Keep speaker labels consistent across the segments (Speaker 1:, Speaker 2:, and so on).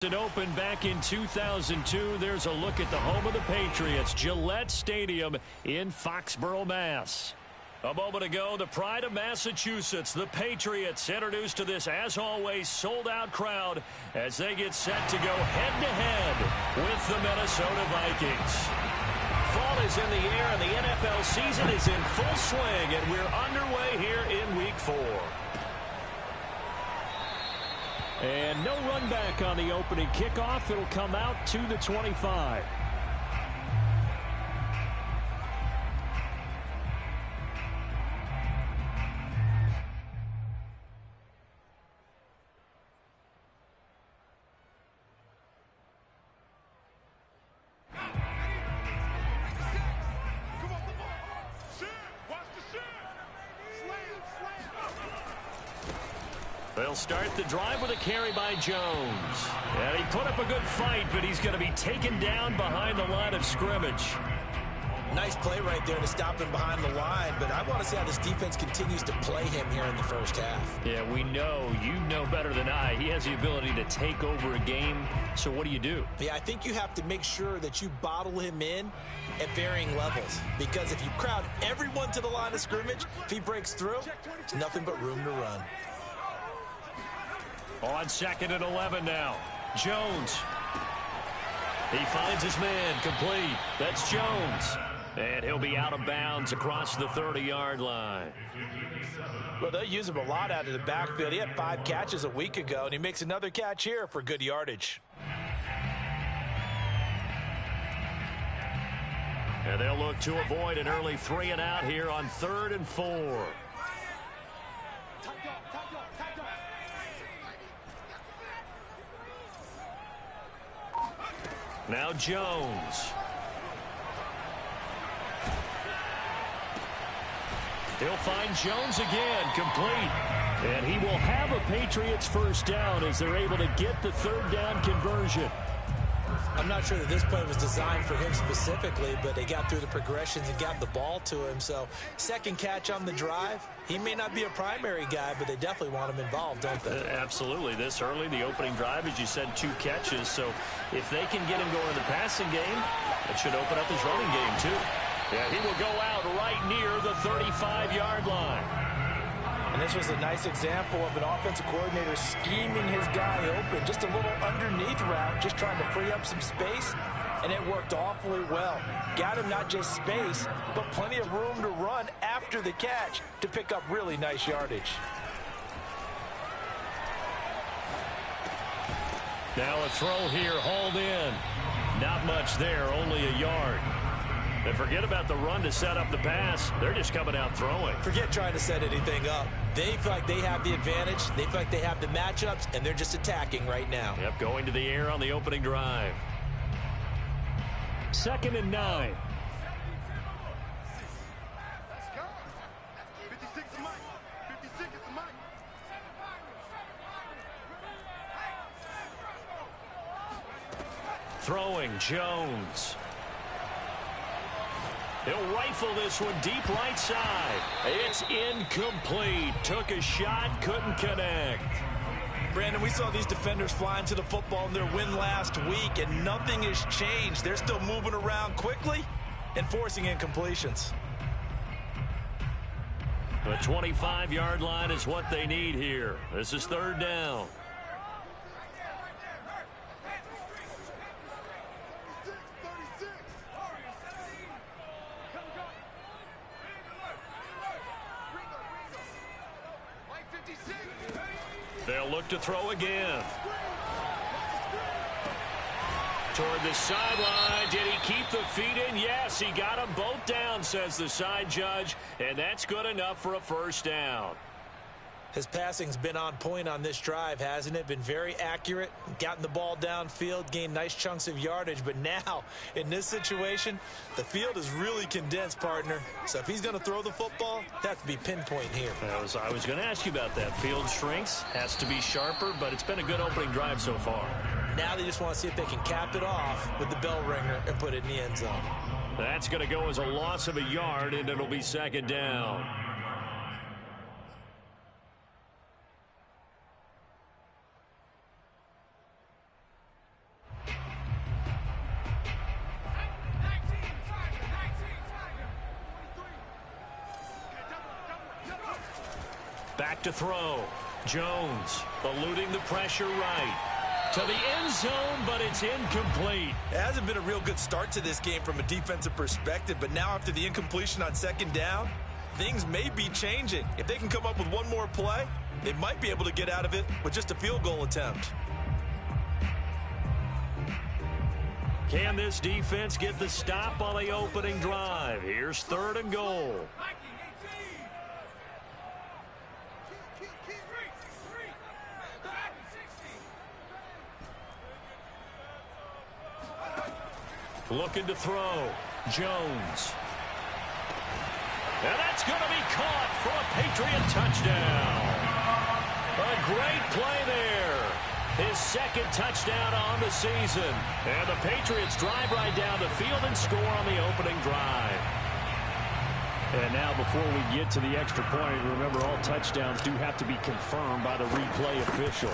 Speaker 1: It opened back in 2002. There's a look at the home of the Patriots, Gillette Stadium in Foxborough, Mass. A moment ago, the pride of Massachusetts, the Patriots, introduced to this, as always, sold-out crowd as they get set to go head-to-head with the Minnesota Vikings. Fall is in the air, and the NFL season is in full swing, and we're underway here in Week 4. And no run back on the opening kickoff. It'll come out to the 25. They'll start the drive with a carry by Jones. And he put up a good fight, but he's going to be taken down behind the line of scrimmage.
Speaker 2: Nice play right there to stop him behind the line, but I want to see how this defense continues to play him here in the first half.
Speaker 1: Yeah, we know, you know better than I, he has the ability to take over a game. So what do?
Speaker 2: Yeah, I think you have to make sure that you bottle him in at varying levels, because if you crowd everyone to the line of scrimmage, if he breaks through, it's nothing but room to run.
Speaker 1: On 2nd and 11 now. Jones. He finds his man complete. That's Jones. And he'll be out of bounds across the 30-yard line.
Speaker 2: Well, they'll use him a lot out of the backfield. He had 5 catches a week ago, and he makes another catch here for good yardage.
Speaker 1: And they'll look to avoid an early 3 and out here on 3rd and 4. Now Jones. He'll find Jones again, complete. And he will have a Patriots first down as they're able to get the 3rd down conversion.
Speaker 2: I'm not sure that this play was designed for him specifically, but they got through the progressions and got the ball to him. So, 2nd catch on the drive. He may not be a primary guy, but they definitely want him involved, don't they?
Speaker 1: Absolutely. This early, the opening drive, as you said, 2 catches. So, if they can get him going in the passing game, that should open up his running game, too. Yeah, he will go out right near the 35-yard line.
Speaker 2: And this was a nice example of an offensive coordinator scheming his guy open. Just a little underneath route, just trying to free up some space, and it worked awfully well. Got him not just space, but plenty of room to run after the catch to pick up really nice yardage.
Speaker 1: Now a throw here, hauled in. Not much there, only a yard. And forget about the run to set up the pass. They're just coming out throwing.
Speaker 2: Forget trying to set anything up. They feel like they have the advantage. They feel like they have the matchups, and they're just attacking right now.
Speaker 1: Yep, going to the air on the opening drive. 2nd and 9. Throwing, Jones. He'll rifle this one deep right side. It's incomplete. Took a shot, couldn't connect.
Speaker 2: Brandon, we saw these defenders flying to the football in their win last week, and nothing has changed. They're still moving around quickly and forcing incompletions.
Speaker 1: The 25-yard line is what they need here. This is 3rd down. They'll look to throw again. Toward the sideline. Did he keep the feet in? Yes, he got them both down, says the side judge. And that's good enough for a first down.
Speaker 2: His passing's been on point on this drive, hasn't it? Been very accurate, gotten the ball downfield, gained nice chunks of yardage. But now, in this situation, the field is really condensed, partner. So if he's going to throw the football, that has to be pinpoint here.
Speaker 1: I was going to ask you about that. Field shrinks, has to be sharper, but it's been a good opening drive so far.
Speaker 2: Now they just want to see if they can cap it off with the bell ringer and put it in the end zone.
Speaker 1: That's going to go as a loss of a yard, and it'll be 2nd down. Back to throw. Jones eluding the pressure right. To the end zone, but it's incomplete.
Speaker 2: It hasn't been a real good start to this game from a defensive perspective, but now after the incompletion on second down, things may be changing. If they can come up with one more play, they might be able to get out of it with just a field goal attempt.
Speaker 1: Can this defense get the stop on the opening drive? Here's 3rd and goal. Looking to throw. Jones. And that's going to be caught for a Patriot touchdown. A great play there. His 2nd touchdown on the season. And the Patriots drive right down the field and score on the opening drive. And now before we get to the extra point, remember all touchdowns do have to be confirmed by the replay official.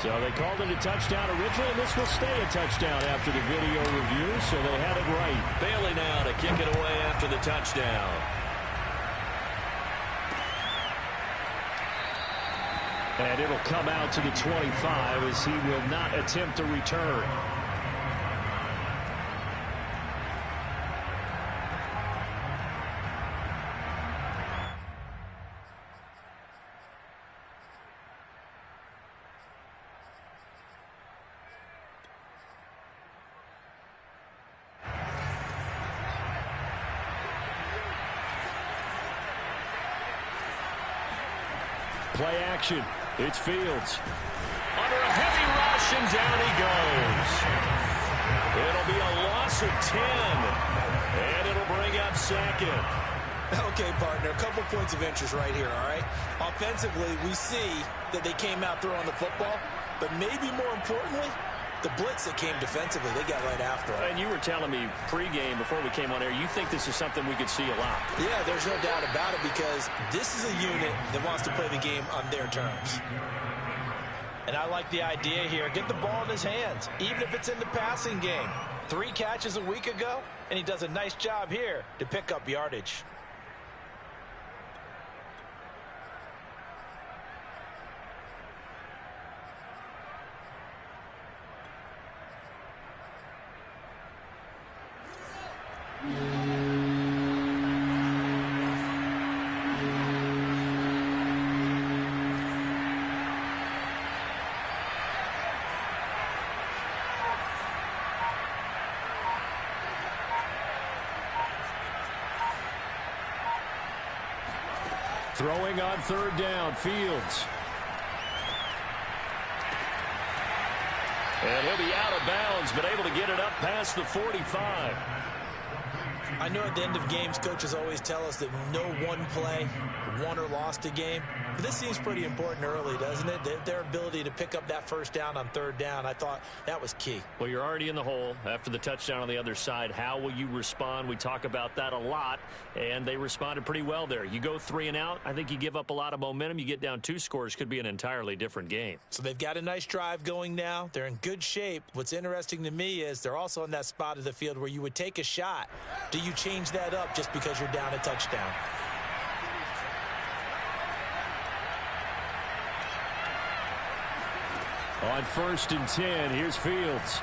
Speaker 1: So they called it a touchdown originally, and this will stay a touchdown after the video review, so they had it right. Bailey now to kick it away after the touchdown. And it'll come out to the 25 as he will not attempt a return. Play action. It's Fields. Under a heavy rush, and down he goes. It'll be a loss of 10. And it'll bring up 2nd.
Speaker 2: Okay, partner, a couple points of interest right here, all right? Offensively, we see that they came out throwing the football, but maybe more importantly, the blitz that came defensively, they got right after it.
Speaker 1: And you were telling me pregame before we came on air, you think this is something we could see a lot.
Speaker 2: Yeah, there's no doubt about it because this is a unit that wants to play the game on their terms. And I like the idea here. Get the ball in his hands, even if it's in the passing game. 3 catches a week ago, and he does a nice job here to pick up yardage.
Speaker 1: Throwing on 3rd down, Fields. And he'll be out of bounds, but able to get it up past the 45.
Speaker 2: I know at the end of games, coaches always tell us that no one play won or lost a game. But this seems pretty important early, doesn't it? Their ability to pick up that 1st down on 3rd down, I thought that was key.
Speaker 1: Well, you're already in the hole after the touchdown on the other side. How will you respond? We talk about that a lot, and they responded pretty well there. You go 3 and out, I think you give up a lot of momentum. You get down 2 scores, could be an entirely different game.
Speaker 2: So they've got a nice drive going now. They're in good shape. What's interesting to me is they're also in that spot of the field where you would take a shot. Do you change that up just because you're down a touchdown?
Speaker 1: On 1st and 10, here's Fields.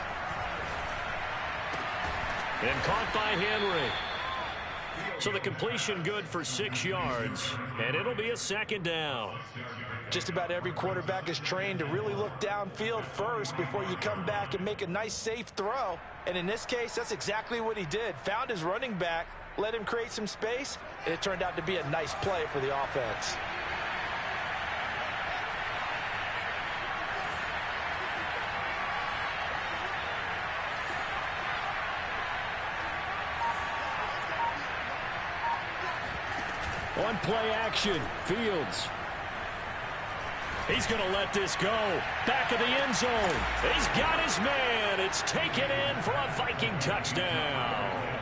Speaker 1: And caught by Henry. So the completion good for 6 yards, and it'll be a 2nd down.
Speaker 2: Just about every quarterback is trained to really look downfield first before you come back and make a nice, safe throw. And in this case, that's exactly what he did. Found his running back, let him create some space, and it turned out to be a nice play for the offense.
Speaker 1: On play action, Fields. He's going to let this go. Back of the end zone. He's got his man. It's taken in for a Viking touchdown.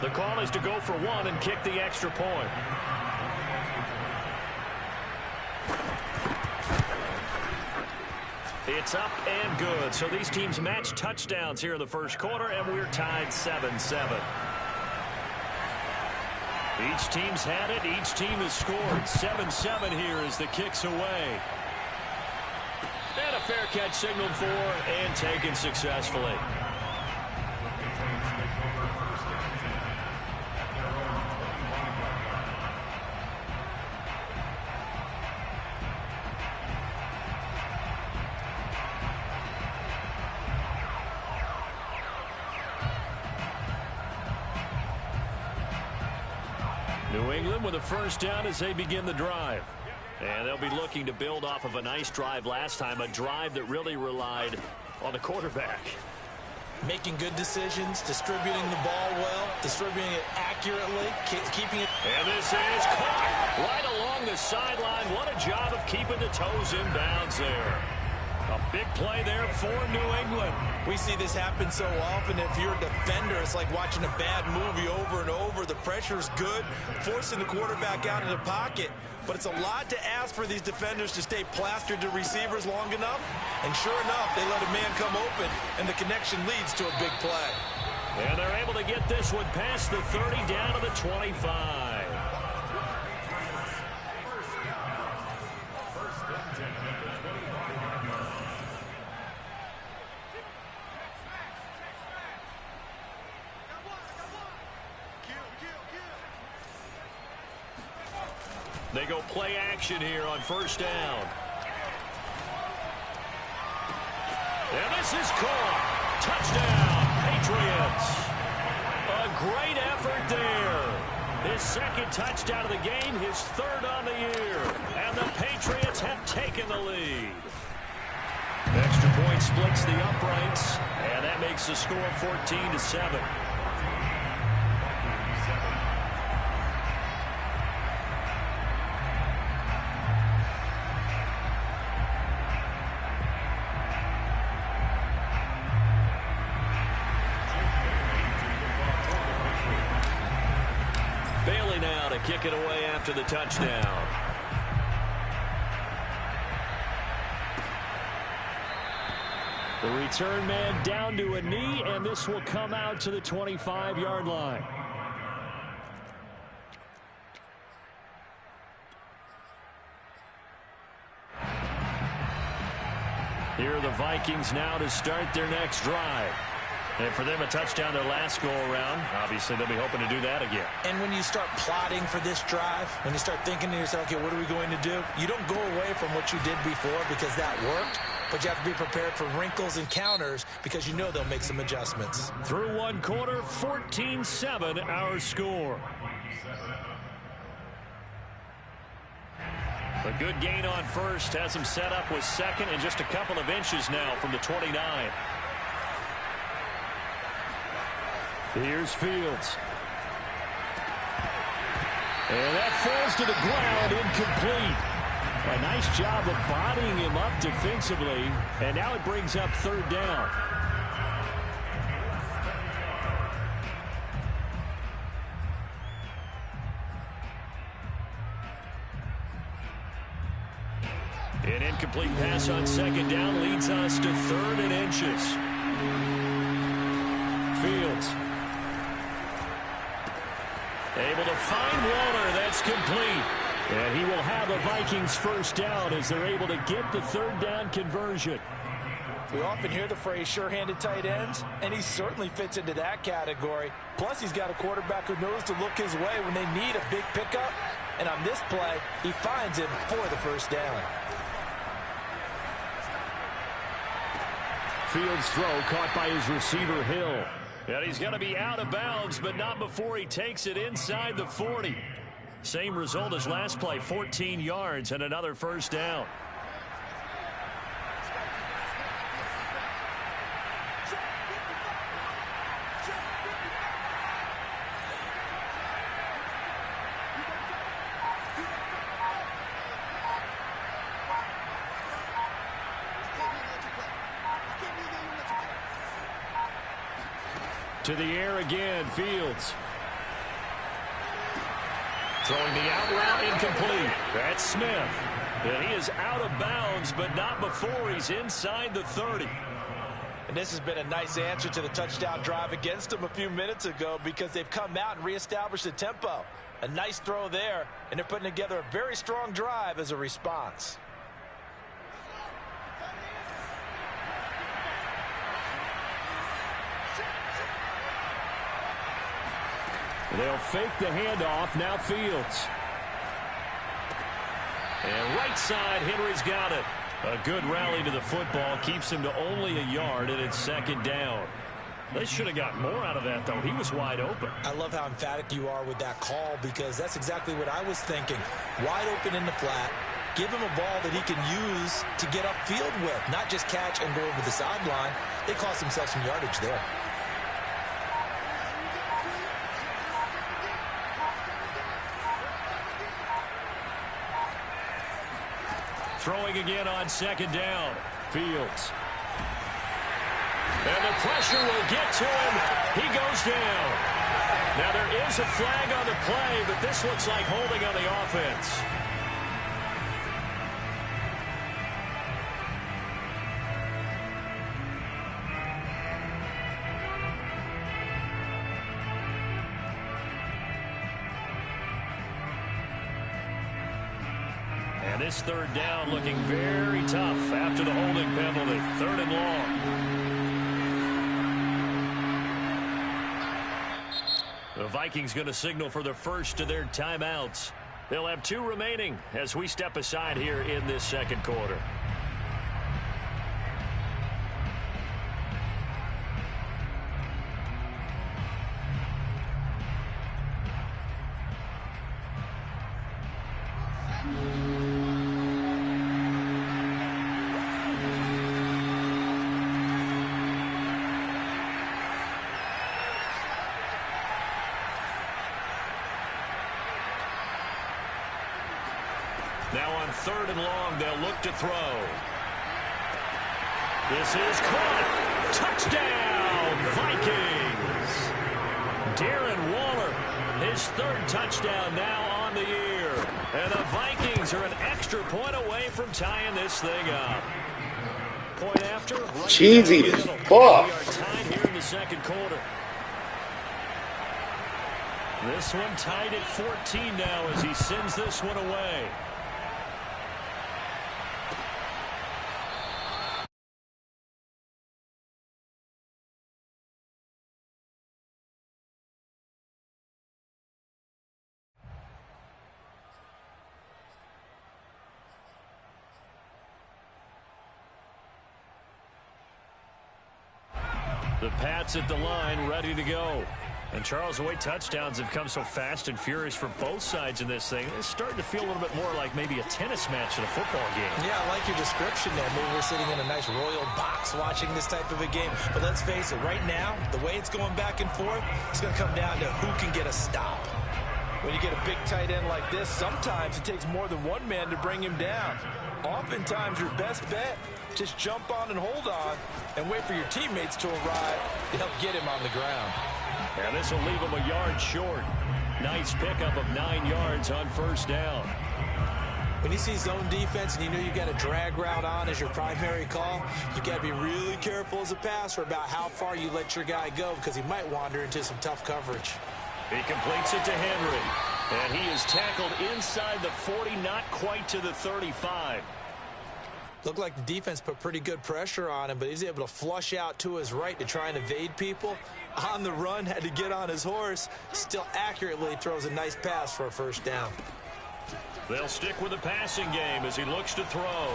Speaker 1: The call is to go for 1 and kick the extra point. It's up and good. So these teams match touchdowns here in the first quarter, and we're tied 7-7. Each team's had it. Each team has scored. 7-7 here as the kick's away. And a fair catch signaled for and taken successfully. New England with a first down as they begin the drive. And they'll be looking to build off of a nice drive last time, a drive that really relied on the quarterback.
Speaker 2: Making good decisions, distributing the ball well, distributing it accurately, keeping it.
Speaker 1: And this is caught right along the sideline. What a job of keeping the toes in bounds there. A big play there for New England.
Speaker 2: We see this happen so often. If you're a defender, it's like watching a bad movie over and over. The pressure's good, forcing the quarterback out of the pocket. But it's a lot to ask for these defenders to stay plastered to receivers long enough. And sure enough, they let a man come open, and the connection leads to a big play.
Speaker 1: And they're able to get this one past the 30 down to the 25. They go play action here on first down. And this is caught. Touchdown, Patriots. A great effort there. His second touchdown of the game, his third on the year. And the Patriots have taken the lead. Extra point splits the uprights, and that makes the score 14-7. Bailey now to kick it away after the touchdown. The return man down to a knee, and this will come out to the 25-yard line. Here are the Vikings now to start their next drive. And for them, a touchdown their last go-around. Obviously, they'll be hoping to do that again.
Speaker 2: And when you start plotting for this drive, when you start thinking to yourself, okay, what are we going to do? You don't go away from what you did before because that worked, but you have to be prepared for wrinkles and counters because you know they'll make some adjustments.
Speaker 1: Through one quarter, 14-7 our score. A good gain on first has him set up with second and just a couple of inches now from the 29. Here's Fields. And that falls to the ground, incomplete. A nice job of bodying him up defensively, and now it brings up third down. An incomplete pass on second down leads us to third and inches. Fields. Able to find Waller. That's complete. And he will have the Vikings first down as they're able to get the third down conversion.
Speaker 2: We often hear the phrase sure-handed tight ends, and he certainly fits into that category. Plus, he's got a quarterback who knows to look his way when they need a big pickup. And on this play, he finds him for the first down.
Speaker 1: Fields' throw caught by his receiver, Hill. And he's going to be out of bounds, but not before he takes it inside the 40. Same result as last play, 14 yards and another first down. To the air again, Fields. Throwing the out route, incomplete. That's Smith. And he is out of bounds, but not before he's inside the 30.
Speaker 2: And this has been a nice answer to the touchdown drive against them a few minutes ago because they've come out and reestablished the tempo. A nice throw there, and they're putting together a very strong drive as a response.
Speaker 1: They'll fake the handoff. Now Fields. And right side, Henry's got it. A good rally to the football keeps him to only a yard, and it's second down. They should have got more out of that, though. He was wide open.
Speaker 2: I love how emphatic you are with that call because that's exactly what I was thinking. Wide open in the flat. Give him a ball that he can use to get upfield with, not just catch and go over the sideline. They cost themselves some yardage there.
Speaker 1: Throwing again on second down. Fields. And the pressure will get to him. He goes down. Now there is a flag on the play, but this looks like holding on the offense. And this third down looking very tough after the holding penalty. Third and long. The Vikings going to signal for the first of their timeouts. They'll have 2 remaining as we step aside here in this second quarter. Now on third and long, they'll look to throw. This is caught. Touchdown, Vikings. Darren Waller, his third touchdown now on the year. And the Vikings are an extra point away from tying this thing up. Point after. Right
Speaker 3: cheesy as fuck.
Speaker 1: We are tied here in the second quarter. This one tied at 14 now as he sends this one away. The Pats at the line, ready to go. And Charles, the way touchdowns have come so fast and furious for both sides in this thing, it's starting to feel a little bit more like maybe a tennis match than a football game. Yeah, I like your description there. Maybe we're sitting in a nice royal box watching this type of a game. But let's face it, right now, the way it's going back and forth, it's going to come down to who can get a stop. When you get a big tight end like this, sometimes it takes more than one man to bring him down. Oftentimes, your best bet, just jump on and hold on and wait for your teammates to arrive to help get him on the ground. And this will leave him a yard short. Nice pickup of 9 yards on first down. When you see zone defense and you know you got a drag route on as your primary call, you got to be really careful as a passer about how far you let your guy go because he might wander into some tough coverage. He completes it to Henry. And he is tackled inside the 40, not quite to the 35. Looked like the defense put pretty good pressure on him, but he's able to flush out to his right to try and evade people. On the run, had to get on his horse. Still accurately throws a nice pass for a first down. They'll stick with the passing game as he looks to throw.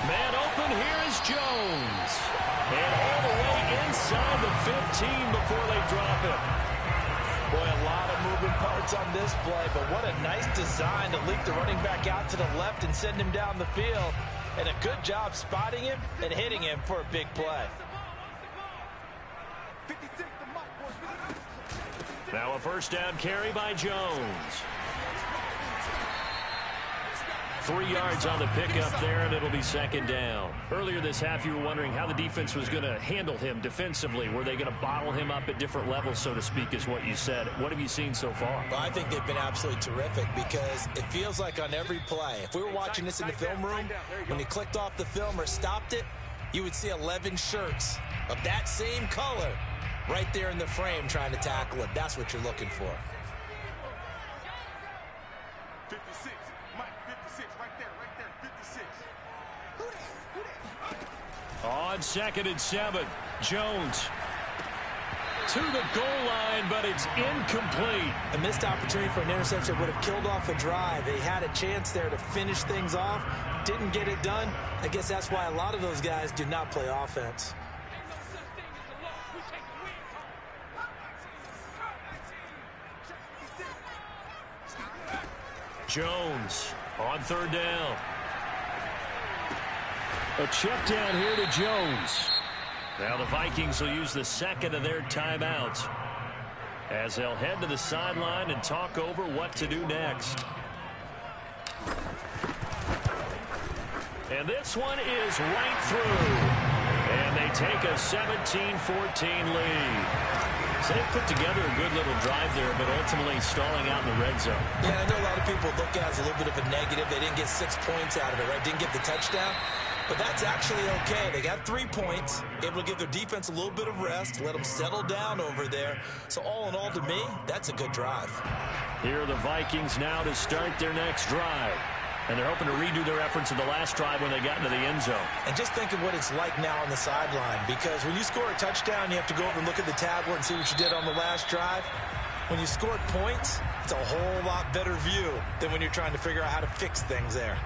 Speaker 1: Man open, here is Jones. And all the way inside the 15 before they drop it. Boy, a lot of moving parts on this play, but what a nice design to leak the running back out to the left and send him down the field. And a good job spotting him and hitting him for a big play. Now a first down carry by Jones. 3 yards on the pickup there, and it'll be second down. Earlier this half, you were wondering how the defense was going to handle him defensively. Were they going to bottle him up at different levels, so to speak, is what you said. What have you seen so far?
Speaker 2: Well, I think they've been absolutely terrific because it feels like on every play, if we were watching this in the film room, when you clicked off the film or stopped it, you would see 11 shirts of that same color right there in the frame trying to tackle it. That's what you're looking for.
Speaker 3: 56, Mike, 56, right there, 56.
Speaker 1: On 2nd and 7, Jones to the goal line, but it's incomplete.
Speaker 2: A missed opportunity for an interception would have killed off a drive. They had a chance there to finish things off, didn't get it done. I guess that's why a lot of those guys do not play offense.
Speaker 1: Jones on 3rd down. A check down here to Jones. Now the Vikings will use the second of their timeouts as they'll head to the sideline and talk over what to do next. And this one is right through. And they take a 17-14 lead. So they put together a good little drive there, but ultimately stalling out in the red zone.
Speaker 2: Yeah, I know a lot of people look at it as a little bit of a negative. They didn't get 6 points out of it, right? Didn't get the touchdown. But that's actually okay. They got 3 points, able to give their defense a little bit of rest, let them settle down over there. So all in all, to me, that's a good drive.
Speaker 1: Here are the Vikings now to start their next drive. And they're hoping to redo their efforts in the last drive when they got into the end zone.
Speaker 2: And just think of what it's like now on the sideline, because when you score a touchdown, you have to go over and look at the tablet and see what you did on the last drive. When you scored points, it's a whole lot better view than when you're trying to figure out how to fix things there.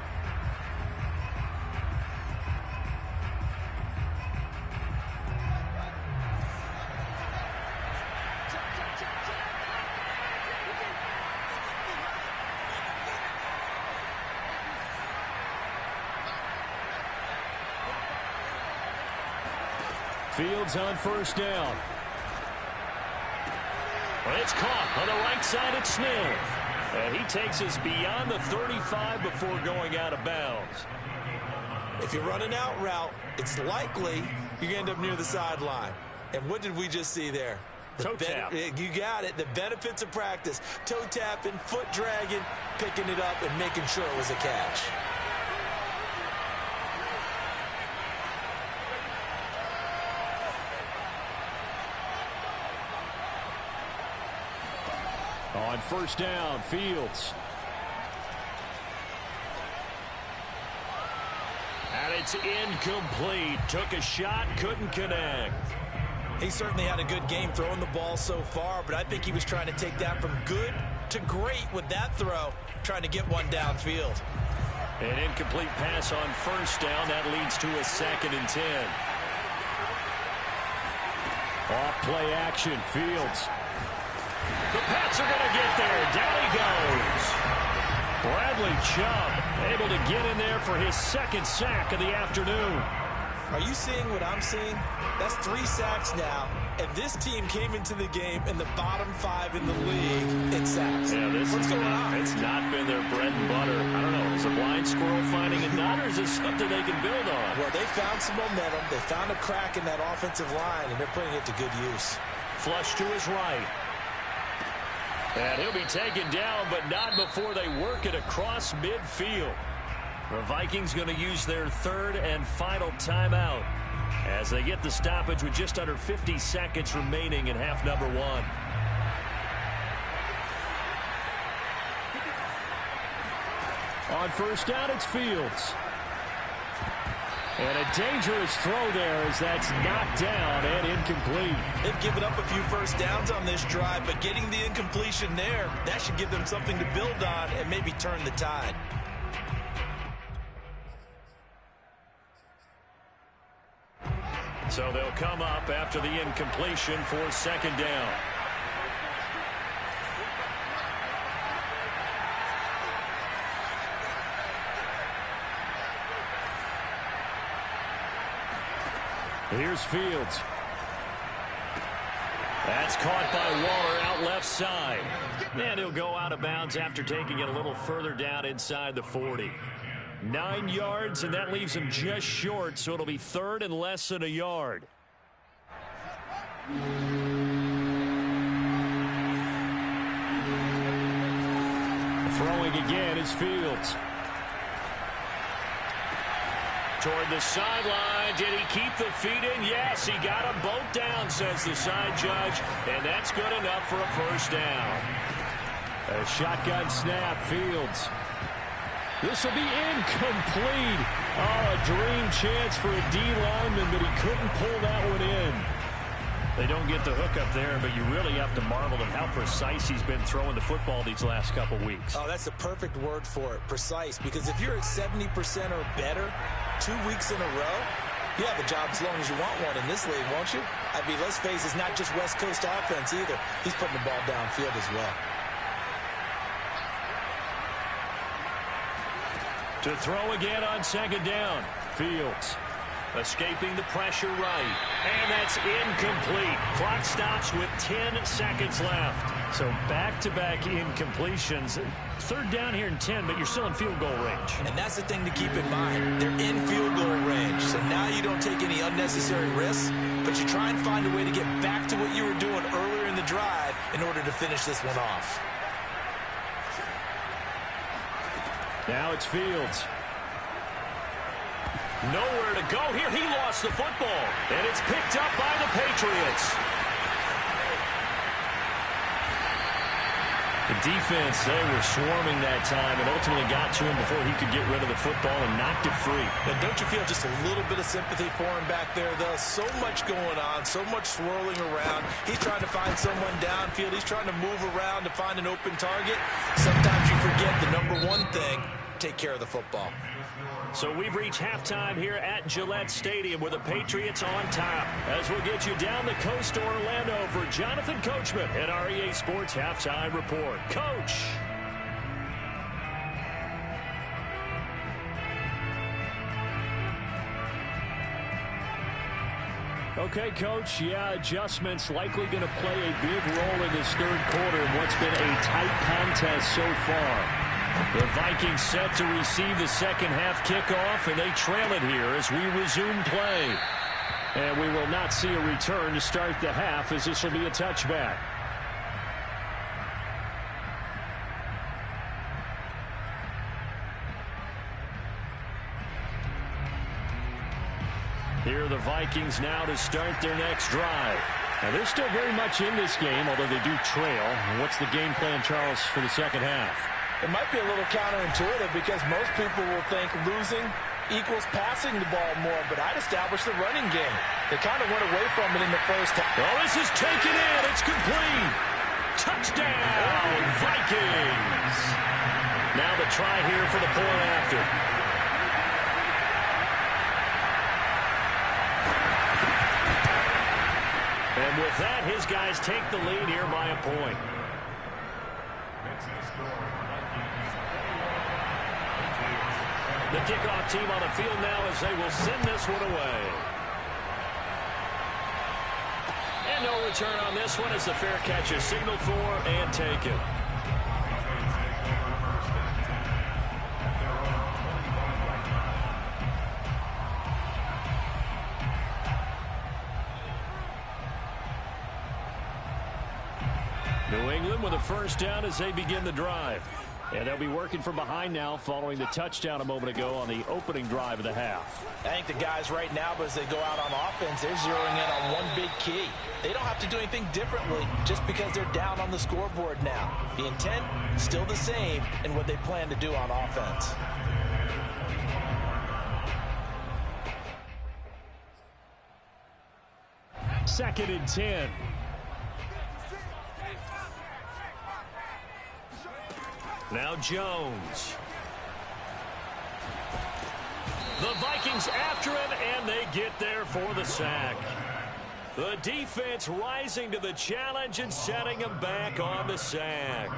Speaker 1: Fields on 1st down. Well, it's caught on the right side at Smith. And he takes us beyond the 35 before going out of bounds.
Speaker 2: If you're running out route, it's likely you're going to end up near the sideline. And what did we just see there?
Speaker 1: Toe tap.
Speaker 2: You got it. The benefits of practice. Toe tapping, foot dragging, picking it up, and making sure it was a catch.
Speaker 1: On 1st down, Fields. And it's incomplete. Took a shot, couldn't connect.
Speaker 2: He certainly had a good game throwing the ball so far, but I think he was trying to take that from good to great with that throw, trying to get one downfield.
Speaker 1: An incomplete pass on 1st down. That leads to a 2nd and 10. Off play action, Fields. The Pats are going to get there. Down he goes. Bradley Chubb able to get in there for his 2nd sack of the afternoon.
Speaker 2: Are you seeing what I'm seeing? That's 3 sacks now, and this team came into the game in the bottom 5 in the league in sacks.
Speaker 1: Yeah,
Speaker 2: what's going on?
Speaker 1: It's not been their bread and butter. I don't know. Is a blind squirrel finding a nut, or is this something they can build on?
Speaker 2: Well, they found some momentum. They found a crack in that offensive line, and they're putting it to good use.
Speaker 1: Flush to his right. And he'll be taken down, but not before they work it across midfield. The Vikings going to use their 3rd and final timeout as they get the stoppage with just under 50 seconds remaining in half number 1. On 1st down, it's Fields. And a dangerous throw there as that's knocked down and incomplete.
Speaker 2: They've given up a few 1st downs on this drive, but getting the incompletion there, that should give them something to build on and maybe turn the tide.
Speaker 1: So they'll come up after the incompletion for 2nd down. Here's Fields. That's caught by Waller out left side. And he'll go out of bounds after taking it a little further down inside the 40. 9 yards, and that leaves him just short, so it'll be third and less than a yard. Throwing again is Fields. Toward the sideline. Did he keep the feet in? Yes, he got them both down, says the side judge, and that's good enough for a first down. A shotgun snap, Fields. This will be incomplete. Oh, a dream chance for a D lineman, but he couldn't pull that one in. They don't get the hook up there, but you really have to marvel at how precise he's been throwing the football these last couple weeks.
Speaker 2: Oh, that's the perfect word for it, precise, because if you're at 70% or better 2 weeks in a row, you have a job as long as you want one in this league, won't you? I mean, let's face it, it's not just West Coast offense either. He's putting the ball downfield as well.
Speaker 1: To throw again on second down. Fields escaping the pressure right. And that's incomplete. Clock stops with 10 seconds left. So back-to-back incompletions. Third down here in 10, but you're still in field goal range.
Speaker 2: And that's the thing to keep in mind. They're in field goal range. So now you don't take any unnecessary risks, but you try and find a way to get back to what you were doing earlier in the drive in order to finish this one off.
Speaker 1: Now it's Fields. Nowhere to go here. He lost the football. And it's picked up by the Patriots. The defense, they were swarming that time and ultimately got to him before he could get rid of the football and knocked it free.
Speaker 2: And don't you feel just a little bit of sympathy for him back there, though? So much going on, so much swirling around. He's trying to find someone downfield. He's trying to move around to find an open target. Sometimes you forget the number one thing, take care of the football.
Speaker 1: So we've reached halftime here at Gillette Stadium with the Patriots on top. As we'll get you down the coast to Orlando for Jonathan Coachman at our EA Sports Halftime Report. Coach. Okay, Coach, yeah, adjustments likely going to play a big role in this third quarter in what's been a tight contest so far. The Vikings set to receive the second half kickoff, and they trail it here as we resume play. And we will not see a return to start the half, as this will be a touchback. Here are the Vikings now to start their next drive. Now, they're still very much in this game, although they do trail. What's the game plan, Charles, for the second half?
Speaker 2: It might be a little counterintuitive because most people will think losing equals passing the ball more, but I'd establish the running game. They kind of went away from it in the first half.
Speaker 1: Oh, this is taken in. It's complete. Touchdown, Vikings. Now the try here for the point after. And with that, his guys take the lead here by a point. The kickoff team on the field now as they will send this one away. And no return on this one as the fair catch is signaled for and taken. New England with a first down as they begin the drive. And they'll be working from behind now following the touchdown a moment ago on the opening drive of the half.
Speaker 2: I think the guys right now, as they go out on offense, they're zeroing in on one big key. They don't have to do anything differently just because they're down on the scoreboard now. The intent, still the same in what they plan to do on offense.
Speaker 1: Second and 10. Now Jones. The Vikings after him, and they get there for the sack. The defense rising to the challenge and setting him back on the sack.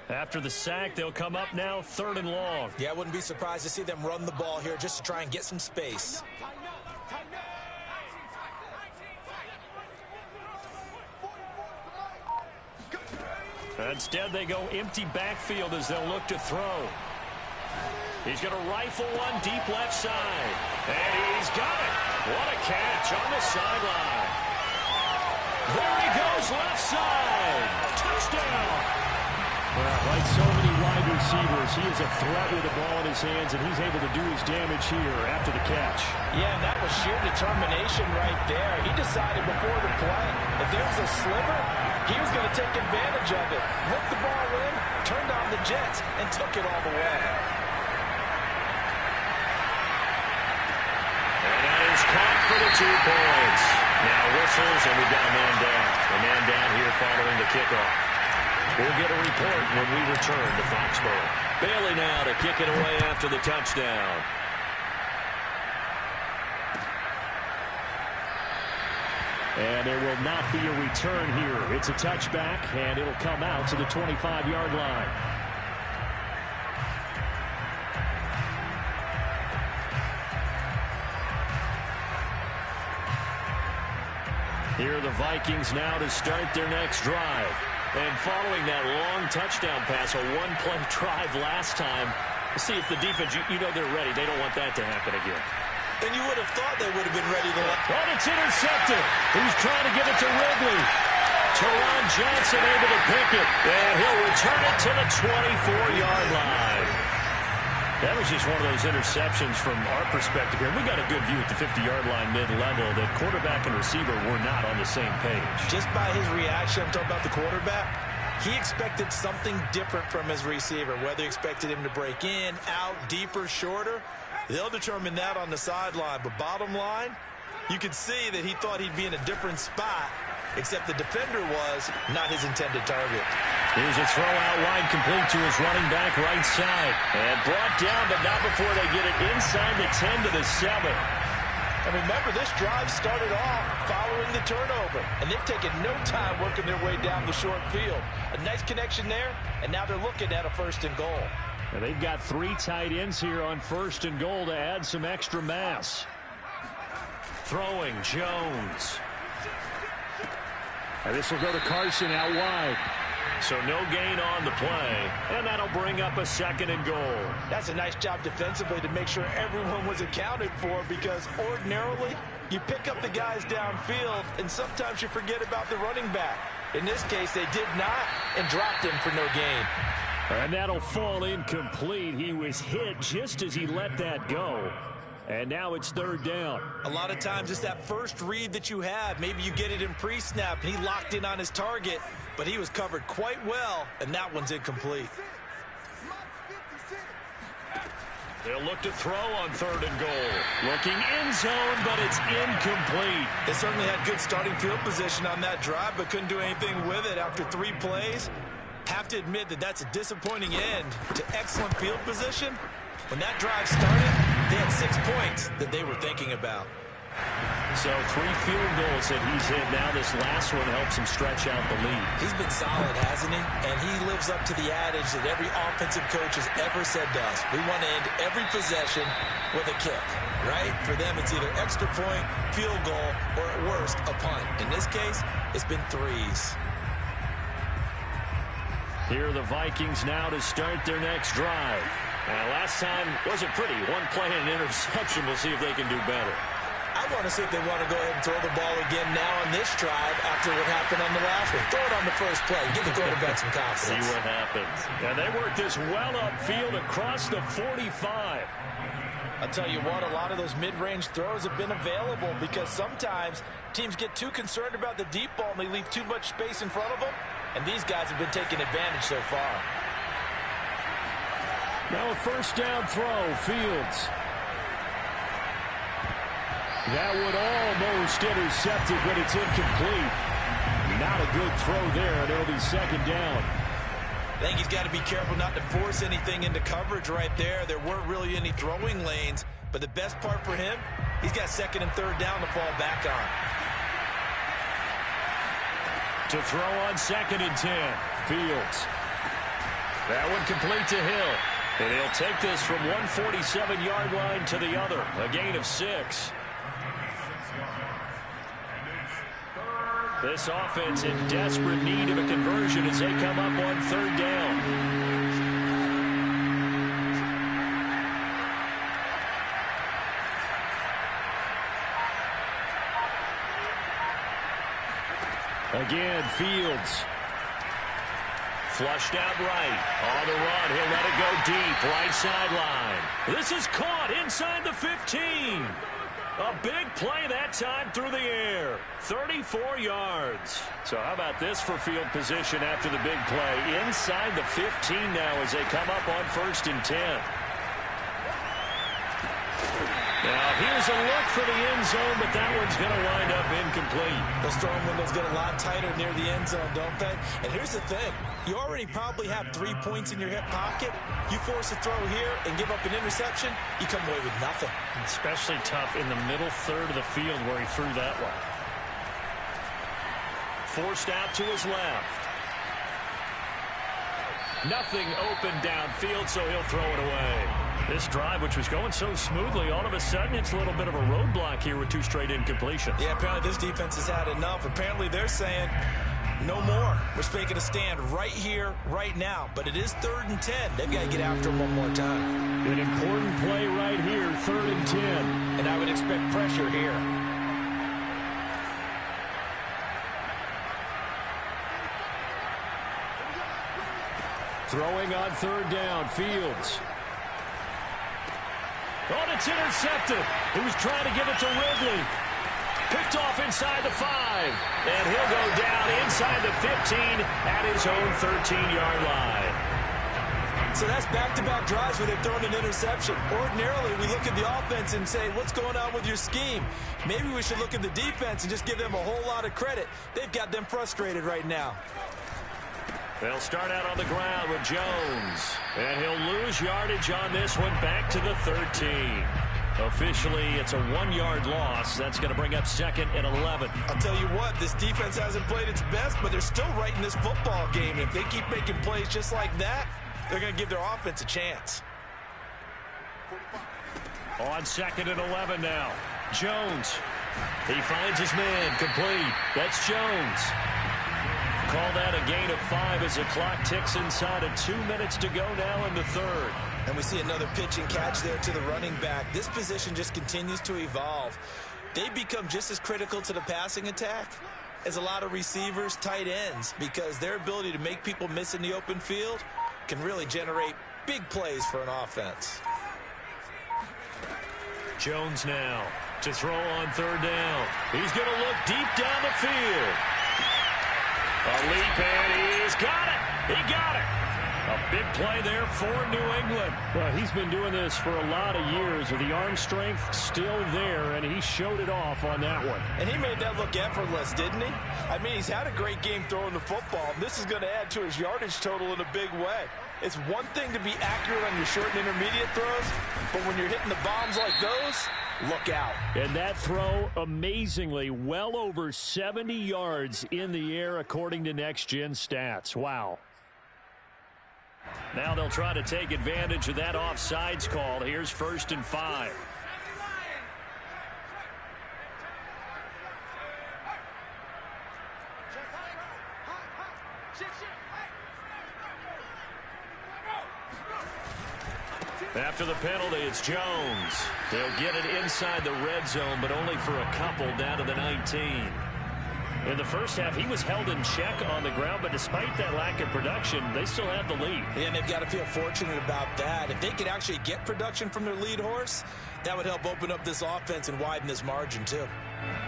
Speaker 1: After the sack, they'll come up now third and long.
Speaker 2: Yeah, I wouldn't be surprised to see them run the ball here just to try and get some space.
Speaker 1: Instead, they go empty backfield as they'll look to throw. He's going to rifle one deep left side. And he's got it. What a catch on the sideline. There he goes, left side. Touchdown. Well, like so many wide receivers, he is a threat with the ball in his hands, and he's able to do his damage here after the catch.
Speaker 2: Yeah, and that was sheer determination right there. He decided before the play, if there was a sliver, he was going to take advantage of it. Hooked the ball in, turned on the jets, and took it all the way.
Speaker 1: And that is caught for the 2 points. Now whistles, and we've got a man down. A man down here following the kickoff. We'll get a report when we return to Foxborough. Bailey now to kick it away after the touchdown. And there will not be a return here. It's a touchback, and it'll come out to the 25-yard line. Here are the Vikings now to start their next drive. And following that long touchdown pass, a one-play drive last time, see if the defense, you know they're ready. They don't want that to happen again.
Speaker 2: And you would have thought they would have been ready to...
Speaker 1: Oh, it's intercepted. He's trying to give it to Ridley. Teron Johnson able to pick it. And he'll return it to the 24-yard line. That was just one of those interceptions from our perspective here. We got a good view at the 50-yard line mid-level that quarterback and receiver were not on the same page.
Speaker 2: Just by his reaction, I'm talking about the quarterback, he expected something different from his receiver. Whether he expected him to break in, out, deeper, shorter, they'll determine that on the sideline. But bottom line, you could see that he thought he'd be in a different spot, except the defender was not his intended target.
Speaker 1: Here's a throw out wide, complete to his running back right side. And brought down, but not before they get it inside the 10 to the 7.
Speaker 2: And remember, this drive started off following the turnover. And they've taken no time working their way down the short field. A nice connection there, and now they're looking at a 1st and goal.
Speaker 1: And they've got 3 tight ends here on 1st and goal to add some extra mass. Throwing, Jones. And this will go to Carson out wide. So no gain on the play, and that'll bring up a 2nd and goal.
Speaker 2: That's a nice job defensively to make sure everyone was accounted for, because ordinarily you pick up the guys downfield, and sometimes you forget about the running back. In this case, they did not, and dropped him for no gain.
Speaker 1: And that'll fall incomplete. He was hit just as he let that go. And now it's 3rd down.
Speaker 2: A lot of times it's that first read that you have. Maybe you get it in pre-snap, and he locked in on his target, but he was covered quite well, and that one's incomplete.
Speaker 1: They'll look to throw on 3rd and goal. Looking end zone, but it's incomplete.
Speaker 2: They certainly had good starting field position on that drive, but couldn't do anything with it after 3 plays. Have to admit that that's a disappointing end to excellent field position. When that drive started, they had 6 points that they were thinking about.
Speaker 1: So 3 field goals that he's hit. Now this last one helps him stretch out the lead.
Speaker 2: He's been solid, hasn't he? And he lives up to the adage that every offensive coach has ever said to us. We want to end every possession with a kick, right? For them, it's either extra point, field goal, or at worst, a punt. In this case, it's been 3s.
Speaker 1: Here are the Vikings now to start their next drive. Last time wasn't pretty. 1 play and an interception. We'll see if they can do better.
Speaker 2: I want to see if they want to go ahead and throw the ball again now on this drive after what happened on the last one. Throw it on the first play. Give the quarterback some confidence.
Speaker 1: See what happens. And they work this well upfield across the 45.
Speaker 2: I'll tell you what, a lot of those mid-range throws have been available because sometimes teams get too concerned about the deep ball and they leave too much space in front of them. And these guys have been taking advantage so far.
Speaker 1: Now a 1st down throw, Fields. That would almost intercept it, but it's incomplete. Not a good throw there, and it'll be 2nd down.
Speaker 2: I think he's got to be careful not to force anything into coverage right there. There weren't really any throwing lanes, but the best part for him, he's got 2nd and 3rd down to fall back on.
Speaker 1: To throw on 2nd and 10, Fields. That one complete to Hill. And he'll take this from 147-yard line to the other. A gain of 6. This offense in desperate need of a conversion as they come up on third down. Again, Fields. Flushed out right. On the run. He'll let it go deep. Right sideline. This is caught inside the 15. A big play that time through the air. 34 yards. So how about this for field position after the big play? Inside the 15 now as they come up on 1st and 10. Now, here's a look for the end zone, but that one's going to wind up incomplete.
Speaker 2: Those throwing windows get a lot tighter near the end zone, don't they? And here's the thing. You already probably have 3 points in your hip pocket. You force a throw here and give up an interception, you come away with nothing.
Speaker 1: Especially tough in the middle third of the field where he threw that one. Forced out to his left. Nothing open downfield, so he'll throw it away. This drive, which was going so smoothly, all of a sudden it's a little bit of a roadblock here with 2 straight incompletions.
Speaker 2: Yeah, apparently this defense has had enough. Apparently they're saying no more. We're making a stand right here, right now. But it is 3rd and 10. They've got to get after him one more time.
Speaker 1: An important play right here, 3rd and 10.
Speaker 2: And I would expect pressure here.
Speaker 1: Throwing on 3rd down, Fields. Oh, it's intercepted. He was trying to give it to Ridley. Picked off inside the 5. And he'll go down inside the 15 at his own 13-yard line.
Speaker 2: So that's back-to-back drives where they've thrown an interception. Ordinarily, we look at the offense and say, what's going on with your scheme? Maybe we should look at the defense and just give them a whole lot of credit. They've got them frustrated right now.
Speaker 1: They'll start out on the ground with Jones. And he'll lose yardage on this one back to the 13. Officially, it's a 1-yard loss. That's going to bring up 2nd and 11.
Speaker 2: I'll tell you what, this defense hasn't played its best, but they're still right in this football game. If they keep making plays just like that, they're going to give their offense a chance.
Speaker 1: On 2nd and 11 now. Jones. He finds his man. Complete. That's Jones. Call that a gain of 5 as the clock ticks inside of 2 minutes to go now in the 3rd.
Speaker 2: And we see another pitch and catch there to the running back. This position just continues to evolve. They become just as critical to the passing attack as a lot of receivers, tight ends, because their ability to make people miss in the open field can really generate big plays for an offense.
Speaker 1: Jones now to throw on 3rd down. He's going to look deep down the field. A leap, and he's got it. He got it. A big play there for New England. Well, he's been doing this for a lot of years with the arm strength still there, and he showed it off on that one.
Speaker 2: And he made that look effortless, didn't he? I mean, he's had a great game throwing the football. This is going to add to his yardage total in a big way. It's one thing to be accurate on your short and intermediate throws, but when you're hitting the bombs like those, look out.
Speaker 1: And that throw, amazingly, well over 70 yards in the air, according to Next Gen Stats. Wow. Now they'll try to take advantage of that offsides call. Here's 1st and 5. After the penalty, it's Jones. They'll get it inside the red zone, but only for a couple down to the 19. In the first half, he was held in check on the ground, but despite that lack of production, they still have the lead.
Speaker 2: And they've got to feel fortunate about that. If they could actually get production from their lead horse, that would help open up this offense and widen this margin, too.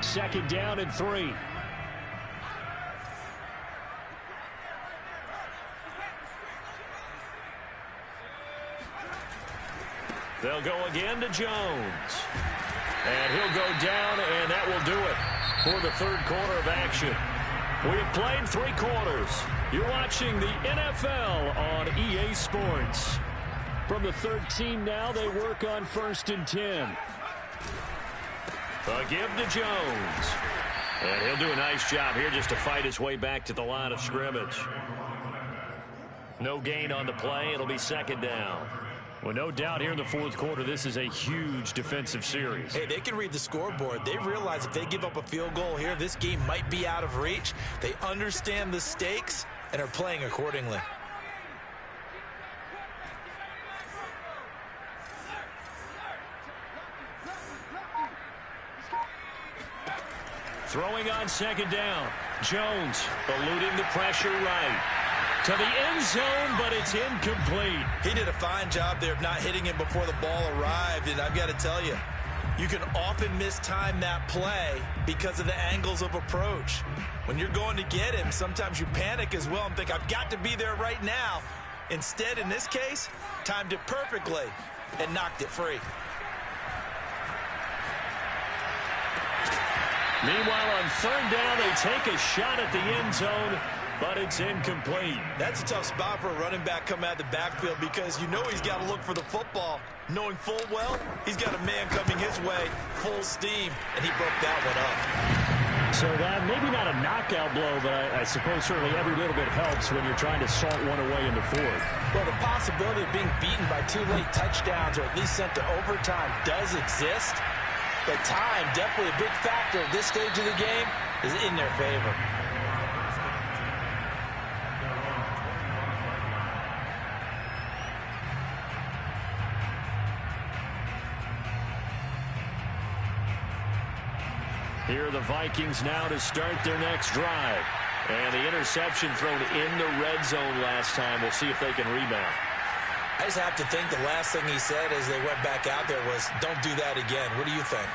Speaker 1: 2nd down and 3. They'll go again to Jones. And he'll go down, and that will do it for the 3rd quarter of action. We have played 3 quarters. You're watching the NFL on EA Sports. From the 13 now, they work on 1st and 10. A give to Jones. And he'll do a nice job here just to fight his way back to the line of scrimmage. No gain on the play. It'll be 2nd down. Well, no doubt here in the fourth quarter, this is a huge defensive series.
Speaker 2: Hey, they can read the scoreboard. They realize if they give up a field goal here, this game might be out of reach. They understand the stakes and are playing accordingly.
Speaker 1: Throwing on second down. Jones eluding the pressure right. To the end zone, but it's incomplete.
Speaker 2: He did a fine job there of not hitting him before the ball arrived, and I've got to tell you, you can often mistime that play because of the angles of approach. When you're going to get him, sometimes you panic as well and think, I've got to be there right now. Instead, in this case, timed it perfectly and knocked it free.
Speaker 1: Meanwhile, on third down, they take a shot at the end zone, but it's incomplete.
Speaker 2: That's a tough spot for a running back coming out of the backfield because you know he's got to look for the football, knowing full well he's got a man coming his way, full steam, and he broke that one up.
Speaker 1: So that maybe not a knockout blow, but I suppose certainly every little bit helps when you're trying to salt one away in the fourth.
Speaker 2: Well, the possibility of being beaten by 2 late touchdowns or at least sent to overtime does exist. But time, definitely a big factor at this stage of the game, is in their favor.
Speaker 1: Here are the Vikings now to start their next drive. And the interception thrown in the red zone last time. We'll see if they can rebound.
Speaker 2: I just have to think the last thing he said as they went back out there was, don't do that again. What do you think?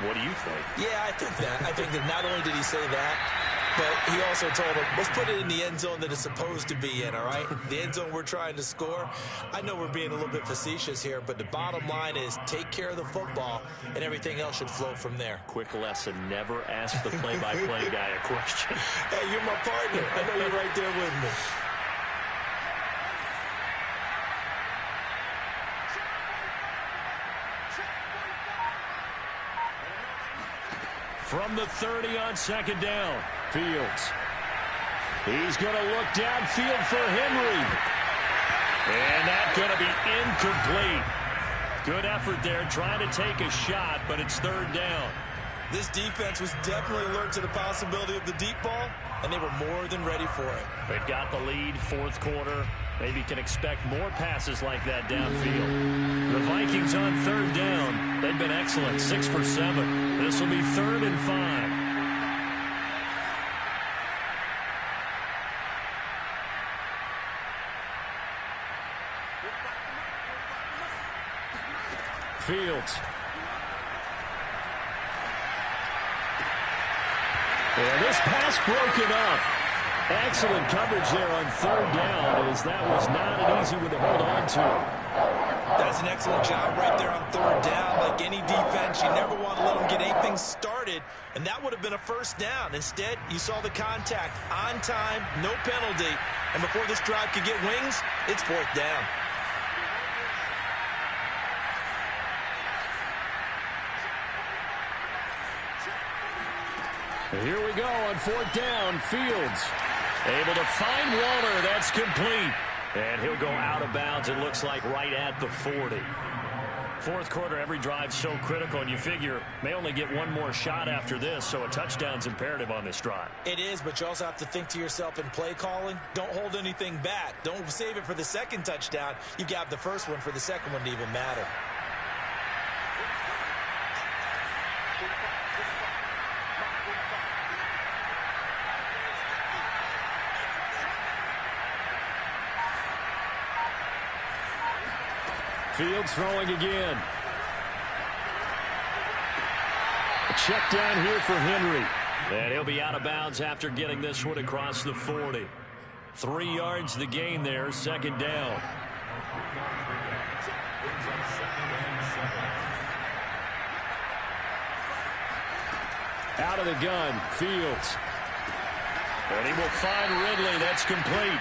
Speaker 1: What do you think?
Speaker 2: Yeah, I think that. I think that not only did he say that, but he also told him, let's put it in the end zone that it's supposed to be in, all right? The end zone we're trying to score. I know we're being a little bit facetious here, but the bottom line is take care of the football, and everything else should flow from there.
Speaker 1: Quick lesson, never ask the play-by-play guy a question.
Speaker 2: Hey, you're my partner. I know you're right there with me.
Speaker 1: From the 30 on second down, Fields. He's going to look downfield for Henry. And that's going to be incomplete. Good effort there, trying to take a shot, but it's third down.
Speaker 2: This defense was definitely alert to the possibility of the deep ball, and they were more than ready for it.
Speaker 1: They've got the lead, fourth quarter. Maybe can expect more passes like that downfield. The Vikings on third down. They've been excellent, 6 for 7. This will be 3rd and 5. Fields. And this pass broken up. Excellent coverage there on third down, as that was not an easy one to hold on to.
Speaker 2: That's an excellent job right there on third down. Like any defense, you never want to let them get anything started, and that would have been a first down. Instead, you saw the contact on time, no penalty, and before this drive could get wings, it's fourth down.
Speaker 1: Here we go on fourth down. Fields able to find Waller. That's complete. And he'll go out of bounds, it looks like, right at the 40. Fourth quarter, every drive so critical, and you figure may only get one more shot after this, so a touchdown's imperative on this drive.
Speaker 2: It is, but you also have to think to yourself in play calling, don't hold anything back. Don't save it for the second touchdown. You got the first one for the second one to even matter.
Speaker 1: Fields throwing again. A check down here for Henry. And he'll be out of bounds after getting this one across the 40. 3 yards the gain there, second down. Out of the gun, Fields. And he will find Ridley. That's complete.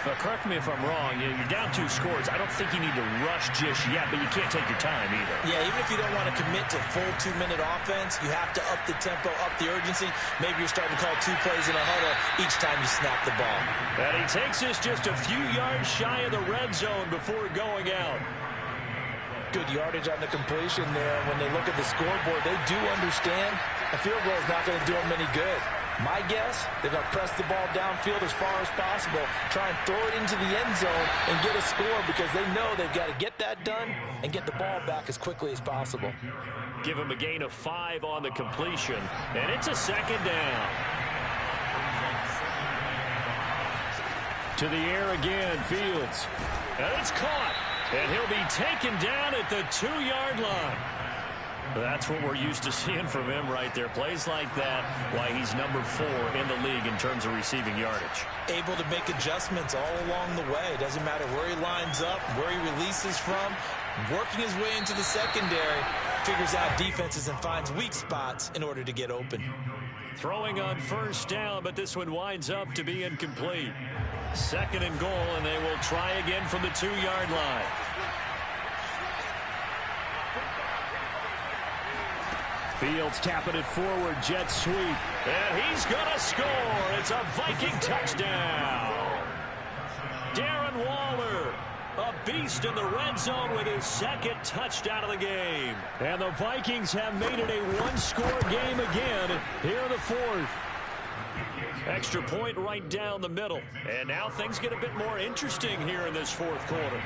Speaker 1: Correct me if I'm wrong. You're down 2 scores. I don't think you need to rush just yet, but you can't take your time either.
Speaker 2: Yeah, even if you don't want to commit to full 2-minute offense, you have to up the tempo, up the urgency. Maybe you're starting to call 2 plays in a huddle each time you snap the ball.
Speaker 1: And he takes this just a few yards shy of the red zone before going out.
Speaker 2: Good yardage on the completion there. When they look at the scoreboard, they do understand a field goal is not going to do them any good. My guess, they're going to press the ball downfield as far as possible, try and throw it into the end zone and get a score because they know they've got to get that done and get the ball back as quickly as possible.
Speaker 1: Give him a gain of 5 on the completion, and it's a 2nd down. To the air again, Fields. And it's caught, and he'll be taken down at the 2-yard line. That's what we're used to seeing from him right there. Plays like that, why he's number 4 in the league in terms of receiving yardage.
Speaker 2: Able to make adjustments all along the way. Doesn't matter where he lines up, where he releases from. Working his way into the secondary, figures out defenses and finds weak spots in order to get open.
Speaker 1: Throwing on 1st down, but this one winds up to be incomplete. 2nd and goal, and they will try again from the 2-yard line. Fields tapping it forward, jet sweep. And he's going to score. It's a Viking touchdown. Darren Waller, a beast in the red zone with his 2nd touchdown of the game. And the Vikings have made it a 1-score game again here in the 4th. Extra point right down the middle. And now things get a bit more interesting here in this 4th quarter.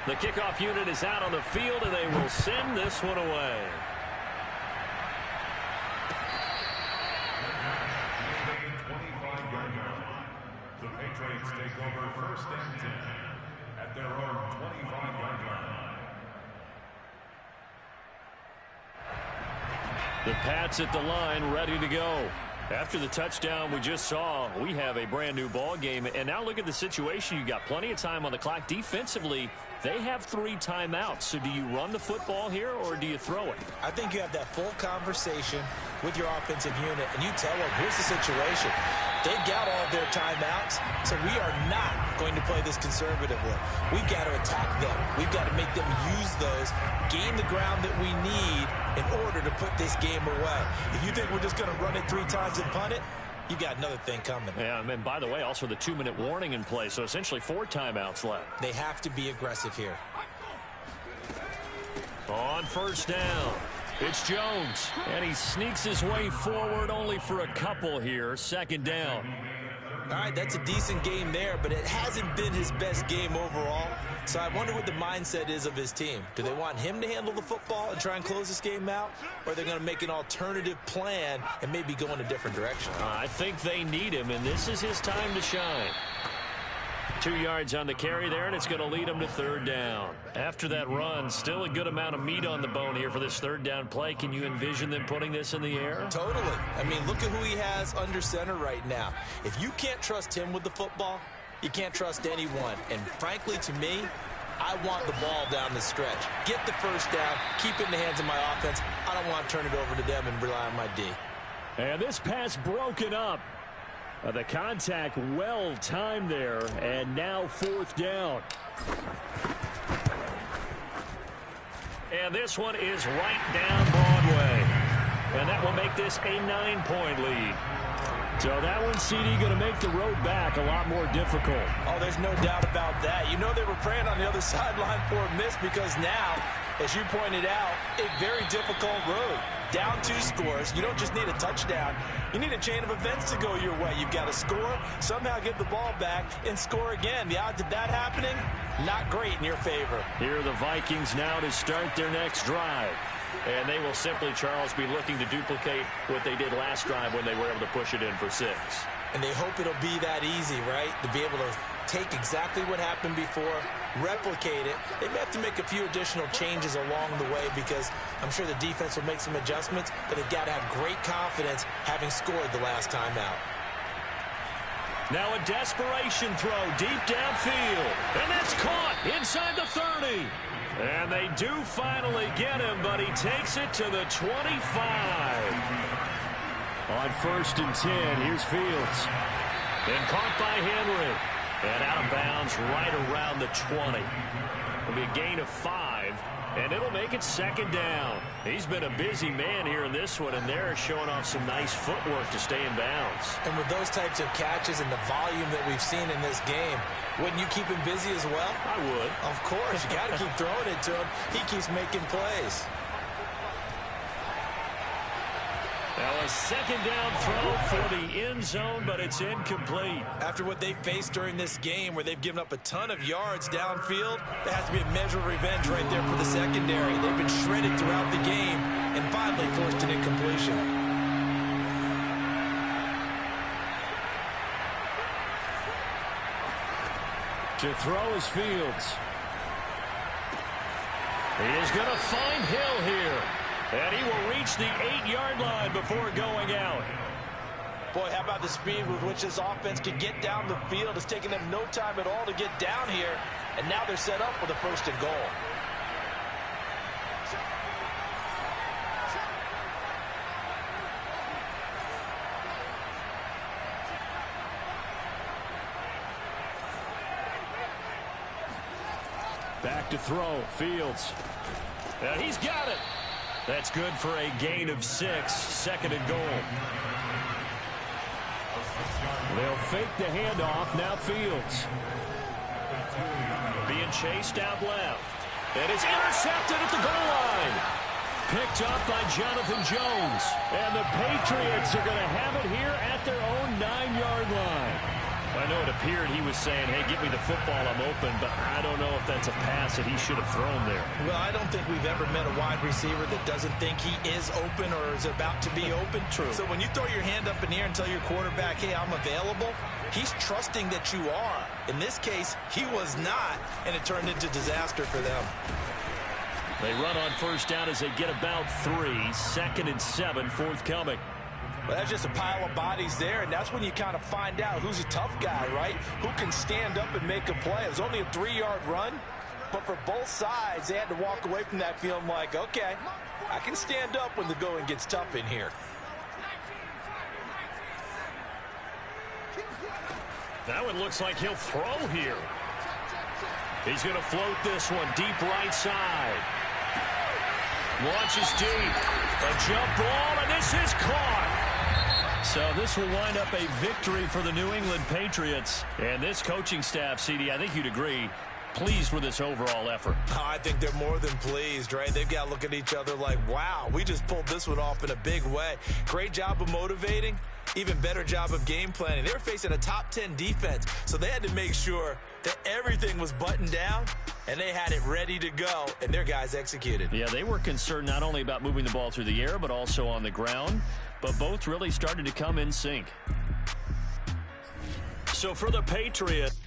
Speaker 1: The kickoff unit is out on the field, and they will send this one away.
Speaker 4: The Patriots take over 1st and 10 at their own 25-yard line.
Speaker 1: The Pats at the line, ready to go. After the touchdown we just saw, we have a brand new ball game. And now look at the situation. You got plenty of time on the clock. Defensively, they have 3 timeouts. So do you run the football here or do you throw it?
Speaker 2: I think you have that full conversation with your offensive unit, and you tell them, here's the situation. They've got all their timeouts, so we are not going to play this conservatively. We've got to attack them. We've got to make them use those, gain the ground that we need in order to put this game away. If you think we're just going to run it 3 times and punt it, you got another thing coming.
Speaker 1: Yeah, and by the way, also the 2-minute warning in play, so essentially 4 timeouts left.
Speaker 2: They have to be aggressive here.
Speaker 1: On 1st down, it's Jones, and he sneaks his way forward only for a couple here. 2nd down.
Speaker 2: All right, that's a decent game there, but it hasn't been his best game overall. So I wonder what the mindset is of his team. Do they want him to handle the football and try and close this game out? Or are they going to make an alternative plan and maybe go in a different direction?
Speaker 1: I think they need him, and this is his time to shine. 2 yards on the carry there, and it's going to lead him to 3rd down. After that run, still a good amount of meat on the bone here for this 3rd down play. Can you envision them putting this in the air?
Speaker 2: Totally. I mean, look at who he has under center right now. If you can't trust him with the football, you can't trust anyone. And frankly, to me, I want the ball down the stretch. Get the 1st down, keep it in the hands of my offense. I don't want to turn it over to them and rely on my D.
Speaker 1: And this pass broken up. The contact well timed there, and now 4th down. And this one is right down Broadway. And that will make this a 9-point lead. So that one, CD, going to make the road back a lot more difficult.
Speaker 2: Oh, there's no doubt about that. You know they were praying on the other sideline for a miss because now, as you pointed out, a very difficult road. Down 2 scores. You don't just need a touchdown. You need a chain of events to go your way. You've got to score, somehow get the ball back, and score again. The odds of that happening, not great in your favor.
Speaker 1: Here are the Vikings now to start their next drive. And they will simply, Charles, be looking to duplicate what they did last drive when they were able to push it in for 6.
Speaker 2: And they hope it'll be that easy, right? To be able to take exactly what happened before, replicate it. They may have to make a few additional changes along the way because I'm sure the defense will make some adjustments, but they've got to have great confidence having scored the last time out.
Speaker 1: Now a desperation throw deep downfield. And that's caught inside the 30. And they do finally get him, but he takes it to the 25. On 1st and 10, here's Fields. And caught by Henry. And out of bounds right around the 20. It'll be a gain of 5, and it'll make it second down. He's been a busy man here in this one, and they're showing off some nice footwork to stay in bounds.
Speaker 2: And with those types of catches and the volume that we've seen in this game, wouldn't you keep him busy as well?
Speaker 1: I would.
Speaker 2: Of course. You got to keep throwing it to him. He keeps making plays.
Speaker 1: Now a second down throw for the end zone, but it's incomplete.
Speaker 2: After what they faced during this game where they've given up a ton of yards downfield, there has to be a measure of revenge right there for the secondary. They've been shredded throughout the game and finally forced an incompletion.
Speaker 1: To throw is Fields. He is going to find Hill here. And he will reach the 8-yard line before going out.
Speaker 2: Boy, how about the speed with which this offense can get down the field? It's taken them no time at all to get down here. And now they're set up with a 1st and goal.
Speaker 1: Back to throw, Fields. And he's got it. That's good for a gain of 6, 2nd and goal. They'll fake the handoff, now Fields. Being chased out left. And it's intercepted at the goal line. Picked up by Jonathan Jones. And the Patriots are going to have it here at their own 9-yard line. I know it appeared he was saying, hey, give me the football, I'm open, but I don't know if that's a pass that he should have thrown there.
Speaker 2: Well, I don't think we've ever met a wide receiver that doesn't think he is open or is about to be open.
Speaker 1: True.
Speaker 2: So when you throw your hand up in the air and tell your quarterback, hey, I'm available, he's trusting that you are. In this case, he was not, and it turned into disaster for them.
Speaker 1: They run on 1st down as they get about 3, 2nd and 7, forthcoming.
Speaker 2: Well, that's just a pile of bodies there, and that's when you kind of find out who's a tough guy, right? Who can stand up and make a play. It was only a 3-yard run, but for both sides, they had to walk away from that feeling like, okay, I can stand up when the going gets tough in here.
Speaker 1: That one looks like he'll throw here. He's going to float this one deep right side. Launches deep. A jump ball, and this is caught. So this will wind up a victory for the New England Patriots. And this coaching staff, CD, I think you'd agree, pleased with this overall effort.
Speaker 2: Oh, I think they're more than pleased, right? They've got to look at each other like, wow, we just pulled this one off in a big way. Great job of motivating. Even better job of game planning. They were facing a top 10 defense, so they had to make sure that everything was buttoned down, and they had it ready to go, and their guys executed.
Speaker 1: Yeah, they were concerned not only about moving the ball through the air, but also on the ground, but both really started to come in sync. So for the Patriots,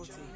Speaker 5: Shorty.